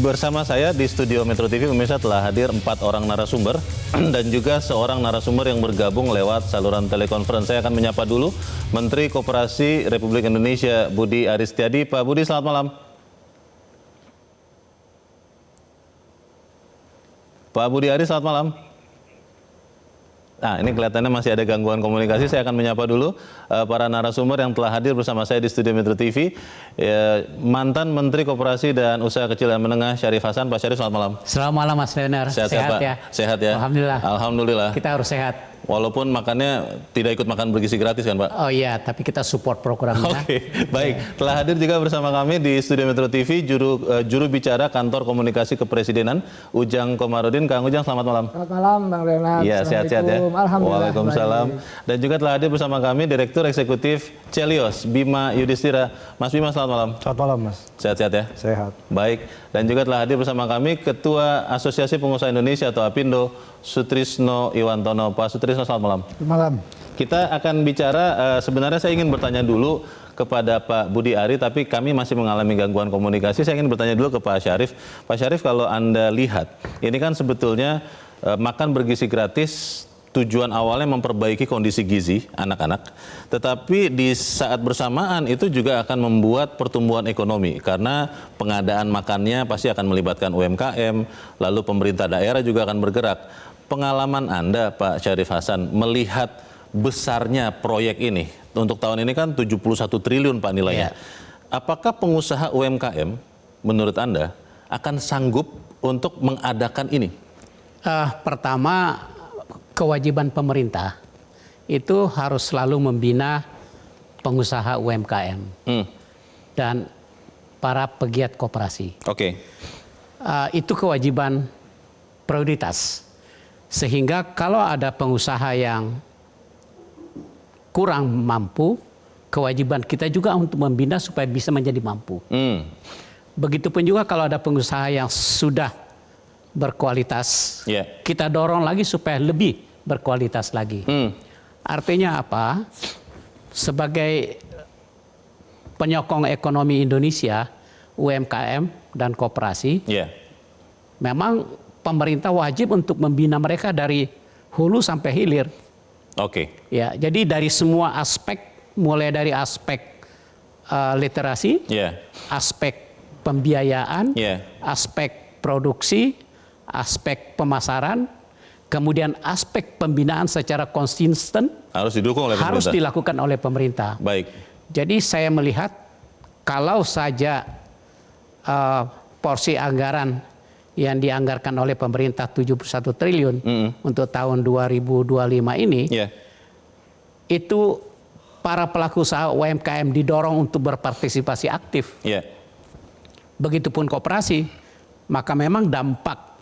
Bersama saya di studio Metro TV pemirsa telah hadir 4 orang narasumber dan juga seorang narasumber yang bergabung lewat saluran telekonferensi. Saya akan menyapa dulu Menteri Koperasi Republik Indonesia Budi Aris Setiadi. Pak Budi, selamat malam. Pak Budi Aris, selamat malam. Nah, ini kelihatannya masih ada gangguan komunikasi. Saya akan menyapa dulu para narasumber yang telah hadir bersama saya di studio Metro TV. Mantan Menteri Koperasi dan Usaha Kecil dan Menengah Syarif Hasan. Pak Syarif, selamat malam. Selamat malam Mas Leonard. Sehat Pak? Ya? Sehat ya? Alhamdulillah. Alhamdulillah. Kita harus sehat. Walaupun makannya tidak ikut makan bergizi gratis kan Pak? Oh iya, tapi kita support programnya. Oke, baik. Telah hadir juga bersama kami di studio Metro TV juru bicara Kantor Komunikasi Kepresidenan Ujang Komarudin. Kang Ujang, selamat malam. Selamat malam Bang Renat. Iya, sehat-sehat ya. Alhamdulillah. Waalaikumsalam. Baik. Dan juga telah hadir bersama kami Direktur Eksekutif Celios, Bima Yudhistira. Mas Bima, selamat malam. Selamat malam Mas. Sehat-sehat ya? Sehat. Baik. Dan juga telah hadir bersama kami Ketua Asosiasi Pengusaha Indonesia atau APindo, Sutrisno Iwantono. Pak Sutrisno, selamat malam. Selamat malam. Kita akan bicara, sebenarnya saya ingin bertanya dulu kepada Pak Budi Ari, tapi kami masih mengalami gangguan komunikasi. Saya ingin bertanya dulu ke Pak Syarif. Pak Syarif, kalau Anda lihat, ini kan sebetulnya makan bergizi gratis tujuan awalnya memperbaiki kondisi gizi anak-anak, tetapi di saat bersamaan itu juga akan membuat pertumbuhan ekonomi karena pengadaan makannya pasti akan melibatkan UMKM, lalu pemerintah daerah juga akan bergerak. Pengalaman Anda, Pak Syarif Hasan, melihat besarnya proyek ini, untuk tahun ini kan 71 triliun Pak nilainya. Apakah pengusaha UMKM menurut Anda akan sanggup untuk mengadakan ini? Pertama, kewajiban pemerintah itu harus selalu membina pengusaha UMKM dan para pegiat koperasi. Oke. Itu kewajiban prioritas. Sehingga kalau ada pengusaha yang kurang mampu, kewajiban kita juga untuk membina supaya bisa menjadi mampu. Begitupun juga kalau ada pengusaha yang sudah berkualitas, kita dorong lagi supaya lebih berkualitas lagi. Artinya apa? Sebagai penyokong ekonomi Indonesia, UMKM dan koperasi, memang pemerintah wajib untuk membina mereka dari hulu sampai hilir. Oke. Ya, jadi dari semua aspek, mulai dari aspek literasi, aspek pembiayaan, aspek produksi, aspek pemasaran, kemudian aspek pembinaan secara konsisten harus didukung oleh pemerintah. Harus dilakukan oleh pemerintah. Baik. Jadi saya melihat kalau saja porsi anggaran yang dianggarkan oleh pemerintah 71 triliun untuk tahun 2025 ini, itu para pelaku usaha UMKM didorong untuk berpartisipasi aktif. Begitupun koperasi, maka memang dampak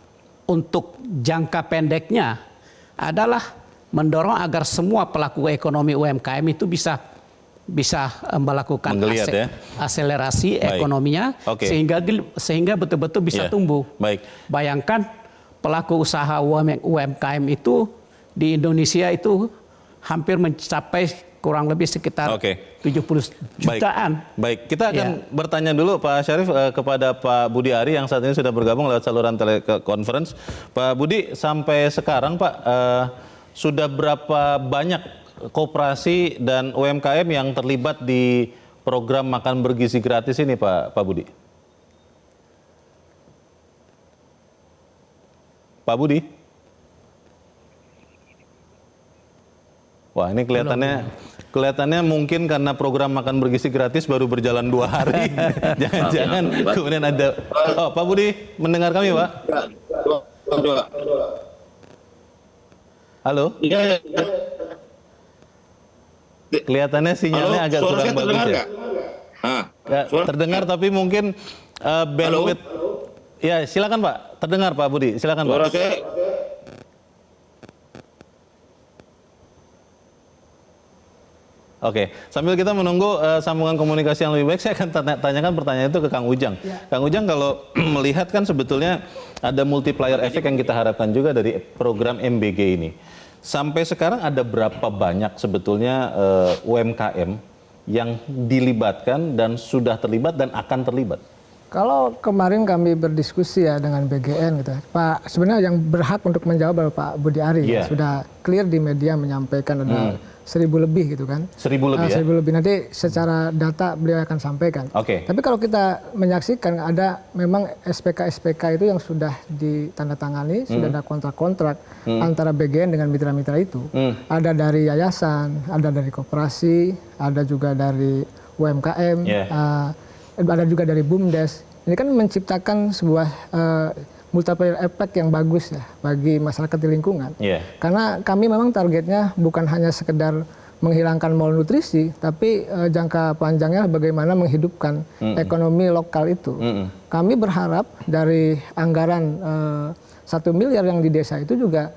untuk jangka pendeknya adalah mendorong agar semua pelaku ekonomi UMKM itu bisa melakukan akselerasi ekonominya, sehingga betul-betul bisa tumbuh. Bayangkan pelaku usaha UMKM itu di Indonesia itu hampir mencapai kurang lebih sekitar 70 jutaan. Baik, kita akan bertanya dulu Pak Syarif kepada Pak Budi Ari yang saat ini sudah bergabung lewat saluran telekonferensi. Pak Budi, sampai sekarang Pak, sudah berapa banyak koperasi dan UMKM yang terlibat di program makan bergizi gratis ini Pak Budi? Pak Budi? Wah, ini kelihatannya mungkin karena program makan bergizi gratis baru berjalan 2 hari. Jangan-jangan kemudian ada... Oh, Pak Budi mendengar kami Pak? Halo? Kelihatannya sinyalnya agak kurang bagus ya. Terdengar tapi mungkin bandwidth. Ya, silakan Pak. Terdengar Pak Budi, silakan Pak. Oke, sambil kita menunggu sambungan komunikasi yang lebih baik, saya akan tanyakan pertanyaan itu ke Kang Ujang. Kang Ujang, kalau melihat kan sebetulnya ada multiplier efek yang kita harapkan juga dari program MBG ini. Sampai sekarang ada berapa banyak sebetulnya UMKM yang dilibatkan dan sudah terlibat dan akan terlibat? Kalau kemarin kami berdiskusi ya dengan BGN gitu, Pak sebenarnya yang berhak untuk menjawab adalah Pak Budi Ari. Yeah. Sudah clear di media menyampaikan ada 1.000 lebih gitu kan. 1.000 lebih ya? 1.000 lebih, nanti secara data beliau akan sampaikan. Oke. Tapi kalau kita menyaksikan ada memang SPK-SPK itu yang sudah ditandatangani, sudah ada kontrak-kontrak antara BGN dengan mitra-mitra itu. Ada dari yayasan, ada dari koperasi, ada juga dari UMKM, ada juga dari BUMDes. Ini kan menciptakan sebuah multiplier effect yang bagus ya bagi masyarakat di lingkungan. Karena kami memang targetnya bukan hanya sekedar menghilangkan malnutrisi, tapi jangka panjangnya bagaimana menghidupkan ekonomi lokal itu. Kami berharap dari anggaran 1 miliar yang di desa itu juga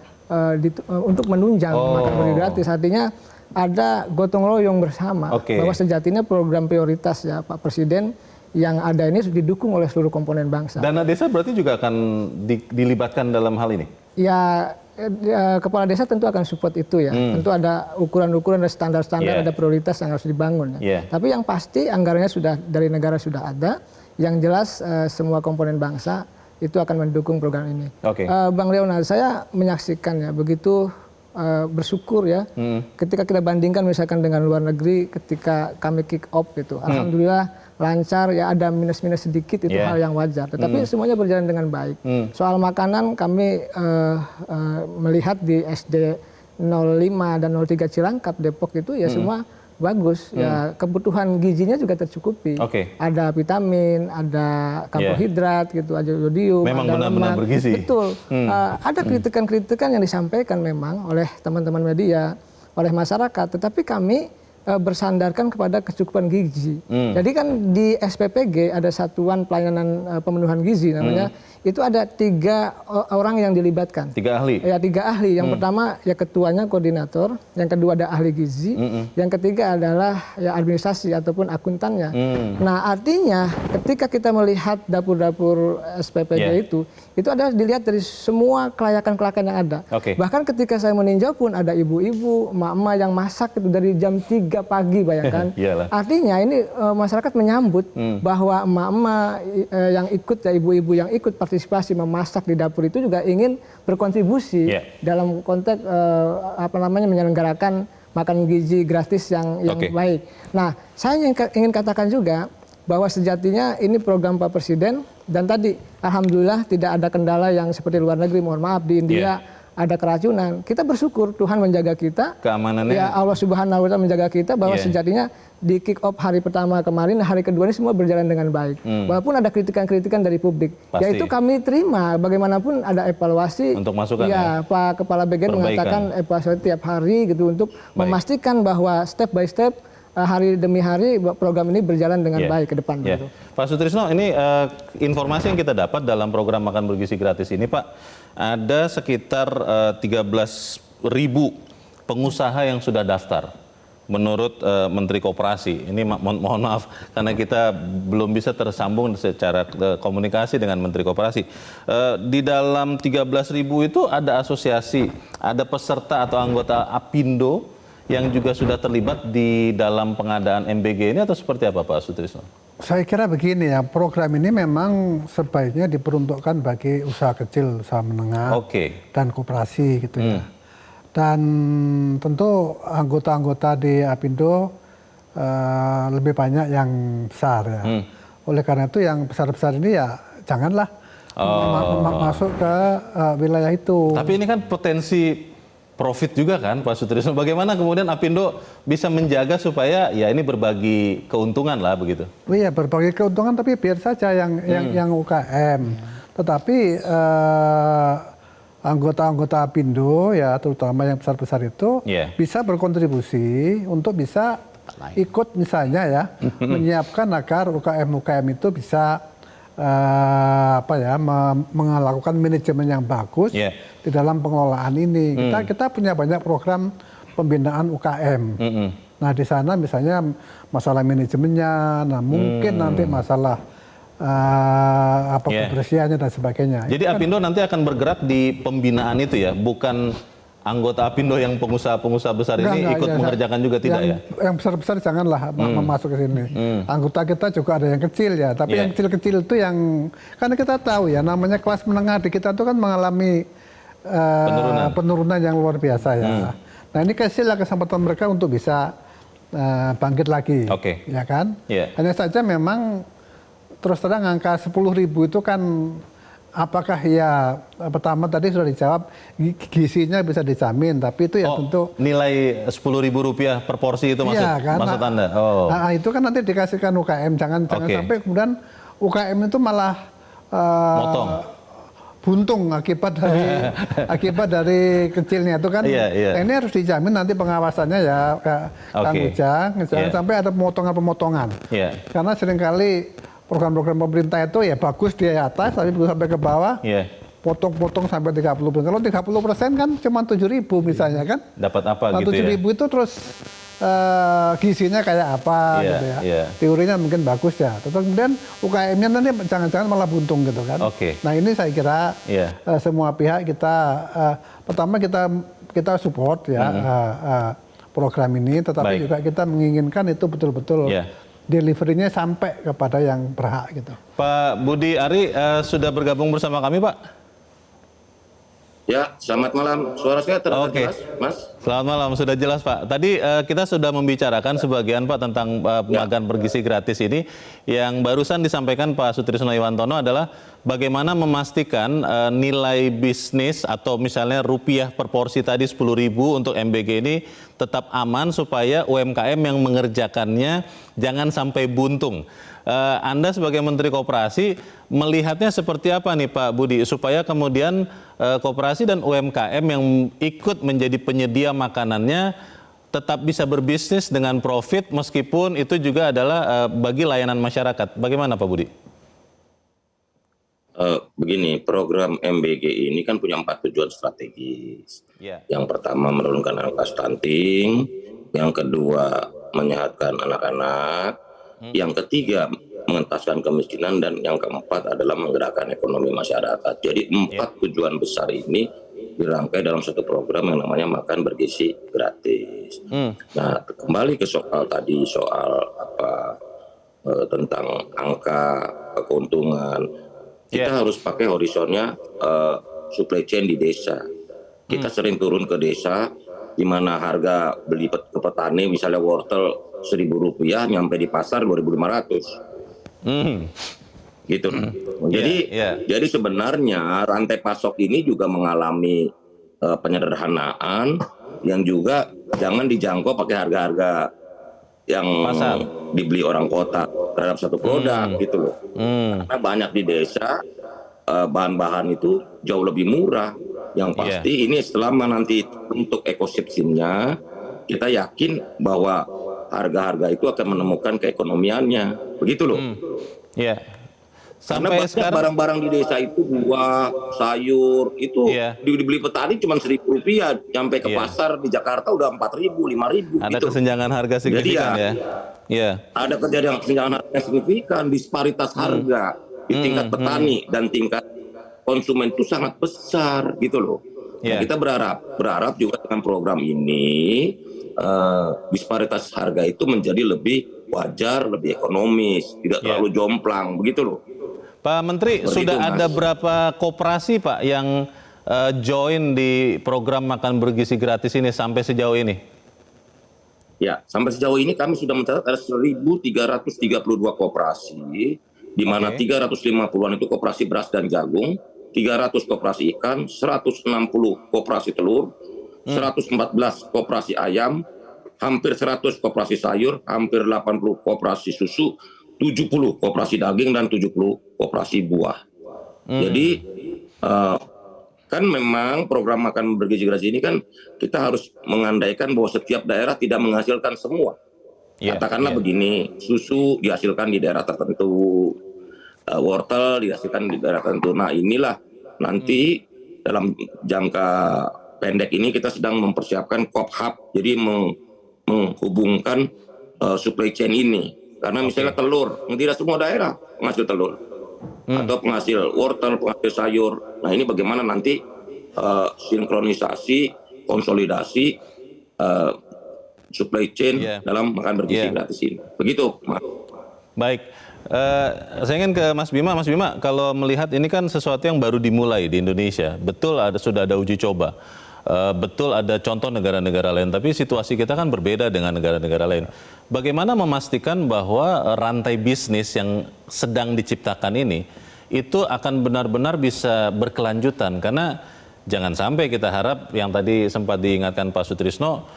untuk menunjang makan beri gratis. Artinya ada gotong royong bersama bahwa sejatinya program prioritas ya Pak Presiden yang ada ini didukung oleh seluruh komponen bangsa. Dana desa berarti juga akan dilibatkan dalam hal ini? Ya, kepala desa tentu akan support itu ya. Tentu ada ukuran-ukuran, ada standar-standar, ada prioritas yang harus dibangun. Ya. Tapi yang pasti anggarannya sudah dari negara sudah ada. Yang jelas semua komponen bangsa itu akan mendukung program ini. Bang Leonard, saya menyaksikan ya begitu bersyukur ya. Ketika kita bandingkan misalkan dengan luar negeri, ketika kami kick off gitu, alhamdulillah lancar ya, ada minus-minus sedikit itu hal yang wajar. Tetapi semuanya berjalan dengan baik. Soal makanan kami melihat di SD 05 dan 03 Cilangkap Depok itu ya semua bagus ya, kebutuhan gizinya juga tercukupi. Ada vitamin, ada karbohidrat gitu, ada yodium, memang ada benar-benar bergizi. Betul. Ada kritikan-kritikan yang disampaikan memang oleh teman-teman media, oleh masyarakat, tetapi kami bersandarkan kepada kecukupan gizi. Jadi kan di SPPG ada Satuan Pelayanan Pemenuhan Gizi namanya. Itu ada 3 orang yang dilibatkan. 3 ahli? Ya 3 ahli. Yang pertama ya ketuanya koordinator, yang kedua ada ahli gizi, yang ketiga adalah ya administrasi ataupun akuntannya. Nah artinya ketika kita melihat dapur-dapur SPPG itu adalah dilihat dari semua kelayakan-kelayakan yang ada. Bahkan ketika saya meninjau pun ada ibu-ibu, emak-emak yang masak itu dari jam 3 pagi, bayangkan. Artinya ini masyarakat menyambut bahwa emak-emak yang ikut ya, ibu-ibu yang ikut partisipasi memasak di dapur itu juga ingin berkontribusi dalam konteks menyelenggarakan makan gizi gratis yang baik. Nah, saya ingin katakan juga bahwa sejatinya ini program Pak Presiden, dan tadi alhamdulillah tidak ada kendala yang seperti luar negeri, mohon maaf di India ada keracunan. Kita bersyukur Tuhan menjaga kita. Keamanannya. Ya Allah Subhanahu wa Ta'ala menjaga kita bahwa sejatinya di kick off hari pertama kemarin, hari kedua ini semua berjalan dengan baik. Walaupun ada kritikan-kritikan dari publik. Yaitu kami terima, bagaimanapun ada evaluasi. Untuk masukan ya. Pak Kepala BGN mengatakan evaluasi tiap hari gitu untuk memastikan bahwa step by step hari demi hari program ini berjalan dengan baik ke depan. Gitu. Pak Sutrisno, ini informasi yang kita dapat dalam program makan bergizi gratis ini, Pak, ada sekitar 13.000 pengusaha yang sudah daftar menurut Menteri Koperasi. Ini mohon maaf karena kita belum bisa tersambung secara komunikasi dengan Menteri Koperasi. Di dalam 13.000 itu ada asosiasi, ada peserta atau anggota Apindo yang juga sudah terlibat di dalam pengadaan MBG ini, atau seperti apa Pak Sutrisno? Saya kira begini ya, program ini memang sebaiknya diperuntukkan bagi usaha kecil, usaha menengah, dan koperasi gitu ya. Dan tentu anggota-anggota di Apindo lebih banyak yang besar ya. Oleh karena itu yang besar-besar ini ya janganlah masuk ke wilayah itu. Tapi ini kan potensi profit juga kan Pak Sutrisno. Bagaimana kemudian Apindo bisa menjaga supaya ya ini berbagi keuntungan lah begitu? Iya, berbagi keuntungan, tapi biar saja yang UKM. Tetapi anggota-anggota Apindo ya terutama yang besar-besar itu bisa berkontribusi untuk bisa ikut misalnya ya menyiapkan agar UKM-UKM itu bisa melakukan manajemen yang bagus di dalam pengelolaan ini. Kita punya banyak program pembinaan UKM. Nah di sana misalnya masalah manajemennya, nah mungkin nanti masalah kebersihannya dan sebagainya. Jadi Apindo nanti akan bergerak di pembinaan itu ya, bukan anggota Apindo yang pengusaha-pengusaha besar ini ikut mengerjakan juga tidak ya? Yang besar-besar janganlah masuk ke sini. Anggota kita juga ada yang kecil ya, tapi yang kecil-kecil itu yang karena kita tahu ya namanya kelas menengah di kita itu kan mengalami penurunan yang luar biasa ya. Nah ini kasihlah kesempatan mereka untuk bisa bangkit lagi, ya kan? Hanya saja memang terus terang angka 10.000 itu kan apakah ya pertama tadi sudah dijawab gizinya bisa dijamin, tapi itu ya tentu nilai Rp10.000 per porsi itu maksud Anda? Nah, itu kan nanti dikasihkan UKM, jangan sampai kemudian UKM itu malah buntung akibat dari kecilnya itu kan. Nah, ini harus dijamin nanti pengawasannya ya Kang Ujang, jangan sampai ada pemotongan-pemotongan. Karena seringkali program-program pemerintah itu ya bagus di atas, tapi begitu sampai ke bawah, potong-potong sampai 30%. Kalau 30% kan cuma 7.000 misalnya kan. Dapat apa nah, gitu 7.000 itu terus gizinya kayak apa gitu ya. Teorinya mungkin bagus ya. Terus kemudian UKM-nya nanti jangan-jangan malah buntung gitu kan. Nah ini saya kira semua pihak kita, pertama kita support ya program ini, tetapi juga kita menginginkan itu betul-betul delivery-nya sampai kepada yang berhak gitu. Pak Budi Ari sudah bergabung bersama kami, Pak. Ya, selamat malam. Suara saya terdengar jelas, Mas? Selamat malam, sudah jelas, Pak. Tadi kita sudah membicarakan sebagian, Pak, tentang makan bergizi gratis ini. Yang barusan disampaikan Pak Sutrisno Iwantono adalah bagaimana memastikan nilai bisnis atau misalnya rupiah per porsi tadi 10.000 untuk MBG ini tetap aman supaya UMKM yang mengerjakannya jangan sampai buntung. Anda sebagai Menteri Koperasi melihatnya seperti apa nih Pak Budi supaya kemudian koperasi dan UMKM yang ikut menjadi penyedia makanannya tetap bisa berbisnis dengan profit meskipun itu juga adalah bagi layanan masyarakat. Bagaimana Pak Budi? Begini, program MBG ini kan punya 4 tujuan strategis. Yang pertama menurunkan angka stunting, yang kedua menyehatkan anak-anak, yang ketiga mengentaskan kemiskinan, dan yang keempat adalah menggerakkan ekonomi masyarakat. Jadi 4 tujuan besar ini dirangkai dalam satu program yang namanya makan bergizi gratis. Nah, kembali ke soal tadi, soal tentang angka keuntungan, kita harus pakai horizonnya supply chain di desa. Kita sering turun ke desa, di mana harga beli ke petani misalnya wortel Rp1.000 nyampe di pasar 2.500. Gitu. Jadi sebenarnya rantai pasok ini juga mengalami penyederhanaan yang juga jangan dijangkau pakai harga-harga yang dibeli orang kota terhadap satu produk gitu loh. Karena banyak di desa bahan-bahan itu jauh lebih murah. Yang pasti ini selama nanti untuk ekosistemnya kita yakin bahwa harga-harga itu akan menemukan keekonomiannya, begitu loh. Karena banyak barang-barang di desa itu buah, sayur itu dibeli petani cuma Rp1.000, sampai ke pasar di Jakarta udah 4.000, 5.000. Ada kesenjangan harga signifikan. Jadi ada kesenjangan harga signifikan, disparitas harga di tingkat petani dan tingkat konsumen itu sangat besar gitu loh. Nah, kita berharap juga dengan program ini disparitas harga itu menjadi lebih wajar, lebih ekonomis, tidak terlalu jomplang begitu loh. Pak Menteri, sudah ada berapa koperasi Pak yang join di program makan bergizi gratis ini sampai sejauh ini? Ya, sampai sejauh ini kami sudah mencatat ada 1.332 koperasi, di mana 350-an itu koperasi beras dan jagung, 300 koperasi ikan, 160 koperasi telur, 114 koperasi ayam, hampir 100 koperasi sayur, hampir 80 koperasi susu, 70 koperasi daging, dan 70 koperasi buah. Jadi kan memang program makan bergizi gratis ini kan kita harus mengandaikan bahwa setiap daerah tidak menghasilkan semua. Katakanlah begini, susu dihasilkan di daerah tertentu, wortel dihasilkan di daerah tertentu. Nah inilah nanti dalam jangka pendek ini kita sedang mempersiapkan COP-Hub, jadi menghubungkan supply chain ini. Karena misalnya telur, tidak semua daerah penghasil telur, atau penghasil wortel, penghasil sayur. Nah ini bagaimana nanti sinkronisasi konsolidasi supply chain dalam makan bergizi gratis ini. Begitu, Mas. Baik. Saya ingin ke Mas Bima. Mas Bima, kalau melihat ini kan sesuatu yang baru dimulai di Indonesia. Betul sudah ada uji coba. Betul ada contoh negara-negara lain, tapi situasi kita kan berbeda dengan negara-negara lain. Bagaimana memastikan bahwa rantai bisnis yang sedang diciptakan ini itu akan benar-benar bisa berkelanjutan? Karena jangan sampai kita harap yang tadi sempat diingatkan Pak Sutrisno,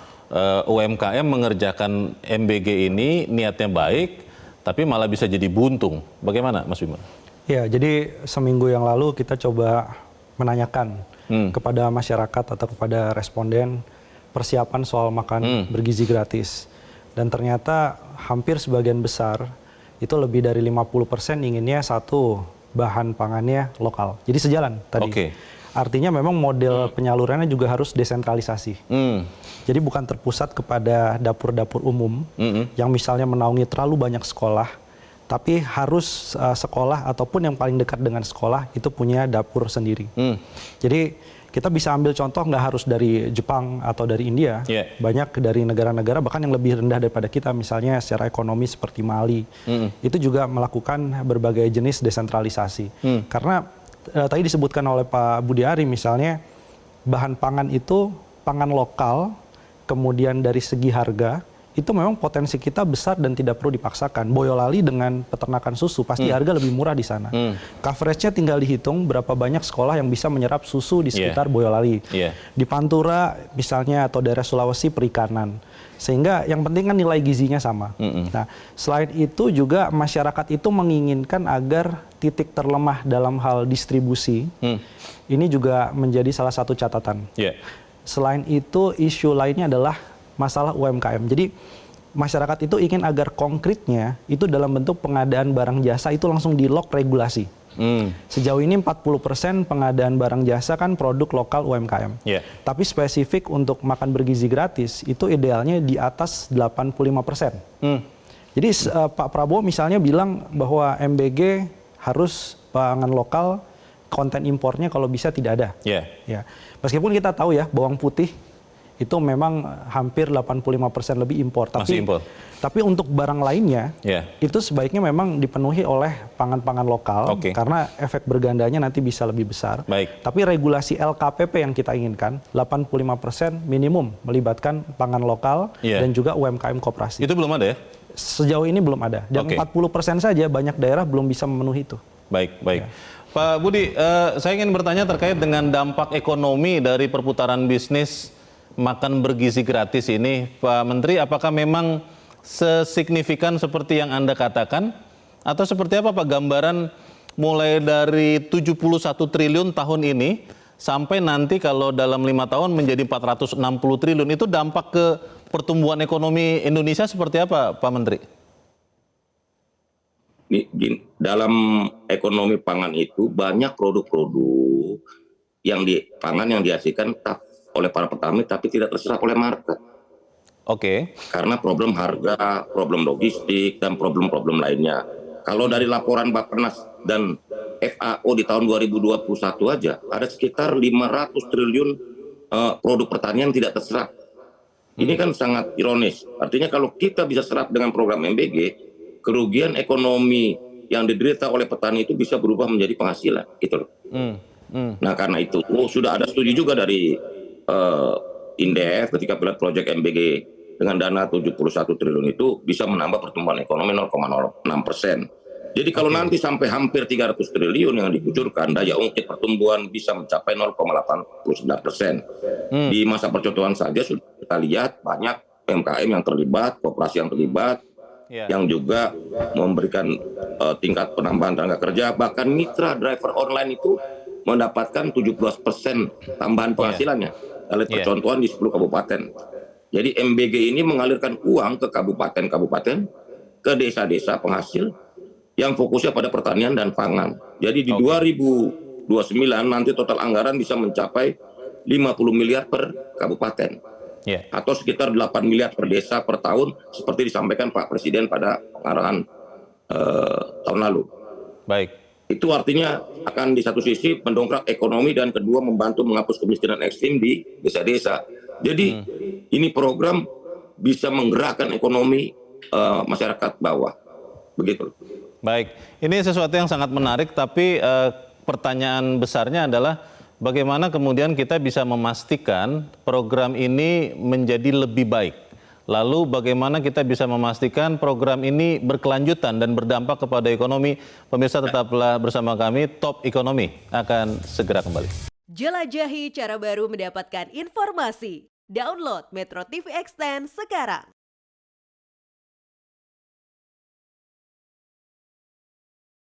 UMKM mengerjakan MBG ini niatnya baik, tapi malah bisa jadi buntung. Bagaimana, Mas Bima? Ya, jadi seminggu yang lalu kita coba menanyakan kepada masyarakat atau kepada responden persiapan soal makan bergizi gratis. Dan ternyata hampir sebagian besar, itu lebih dari 50% inginnya satu, bahan pangannya lokal. Jadi sejalan tadi. Artinya memang model penyalurannya juga harus desentralisasi. Jadi bukan terpusat kepada dapur-dapur umum yang misalnya menaungi terlalu banyak sekolah, tapi harus sekolah ataupun yang paling dekat dengan sekolah itu punya dapur sendiri. Jadi kita bisa ambil contoh nggak harus dari Jepang atau dari India, banyak dari negara-negara bahkan yang lebih rendah daripada kita, misalnya secara ekonomi seperti Mali, itu juga melakukan berbagai jenis desentralisasi. Karena tadi disebutkan oleh Pak Budi Ari misalnya, bahan pangan itu pangan lokal, kemudian dari segi harga, itu memang potensi kita besar dan tidak perlu dipaksakan. Boyolali dengan peternakan susu pasti harga lebih murah di sana. Coveragenya tinggal dihitung berapa banyak sekolah yang bisa menyerap susu di sekitar Boyolali. Di Pantura misalnya atau daerah Sulawesi perikanan. Sehingga yang penting kan nilai gizinya sama. Nah, selain itu juga masyarakat itu menginginkan agar titik terlemah dalam hal distribusi ini juga menjadi salah satu catatan. Selain itu isu lainnya adalah masalah UMKM. Jadi masyarakat itu ingin agar konkretnya itu dalam bentuk pengadaan barang jasa itu langsung di-lock regulasi. Sejauh ini 40% pengadaan barang jasa kan produk lokal UMKM. Tapi spesifik untuk makan bergizi gratis itu idealnya di atas 85%. Jadi Pak Prabowo misalnya bilang bahwa MBG harus pangan lokal, konten impornya kalau bisa tidak ada. Ya. Meskipun kita tahu ya bawang putih itu memang hampir 85% lebih impor. Tapi untuk barang lainnya, itu sebaiknya memang dipenuhi oleh pangan-pangan lokal, karena efek bergandanya nanti bisa lebih besar. Tapi regulasi LKPP yang kita inginkan, 85% minimum melibatkan pangan lokal dan juga UMKM koperasi. Itu belum ada ya? Sejauh ini belum ada. Dan 40% saja banyak daerah belum bisa memenuhi itu. Baik. Pak Budi, saya ingin bertanya terkait dengan dampak ekonomi dari perputaran bisnis makan bergizi gratis ini, Pak Menteri, apakah memang sesignifikan seperti yang Anda katakan? Atau seperti apa Pak gambaran mulai dari 71 triliun tahun ini sampai nanti kalau dalam 5 tahun menjadi 460 triliun, itu dampak ke pertumbuhan ekonomi Indonesia seperti apa Pak Menteri? Dalam ekonomi pangan itu banyak produk-produk yang pangan yang dihasilkan oleh para petani tapi tidak terserap oleh market. Karena problem harga, problem logistik, dan problem-problem lainnya. Kalau dari laporan Bappenas dan FAO di tahun 2021 aja, ada sekitar 500 triliun produk pertanian tidak terserap. Ini kan sangat ironis. Artinya kalau kita bisa serap dengan program MBG, kerugian ekonomi yang diderita oleh petani itu bisa berubah menjadi penghasilan. Gitu loh. Nah karena itu sudah ada studi juga dari INDEF ketika pilot project MBG dengan dana 71 triliun itu bisa menambah pertumbuhan ekonomi 0,06%. Jadi kalau nanti sampai hampir 300 triliun yang dikucurkan, daya ungkit pertumbuhan bisa mencapai 0,89%. Di masa percontohan saja sudah kita lihat banyak UMKM yang terlibat, koperasi yang terlibat, yang juga memberikan tingkat penambahan tenaga kerja, bahkan mitra driver online itu mendapatkan 17% tambahan penghasilannya. Lihat percontohan di 10 kabupaten. Jadi MBG ini mengalirkan uang ke kabupaten-kabupaten, ke desa-desa penghasil yang fokusnya pada pertanian dan pangan. Jadi di 2029 nanti total anggaran bisa mencapai 50 miliar per kabupaten. Atau sekitar 8 miliar per desa per tahun seperti disampaikan Pak Presiden pada pengarahan tahun lalu. Baik. Itu artinya akan di satu sisi mendongkrak ekonomi dan kedua membantu menghapus kemiskinan ekstrim di desa-desa. Jadi ini program bisa menggerakkan ekonomi masyarakat bawah. Begitu. Baik, ini sesuatu yang sangat menarik, tapi pertanyaan besarnya adalah bagaimana kemudian kita bisa memastikan program ini menjadi lebih baik. Lalu bagaimana kita bisa memastikan program ini berkelanjutan dan berdampak kepada ekonomi. Pemirsa tetaplah bersama kami, Top Ekonomi akan segera kembali. Jelajahi cara baru mendapatkan informasi. Download Metro TV Extend sekarang.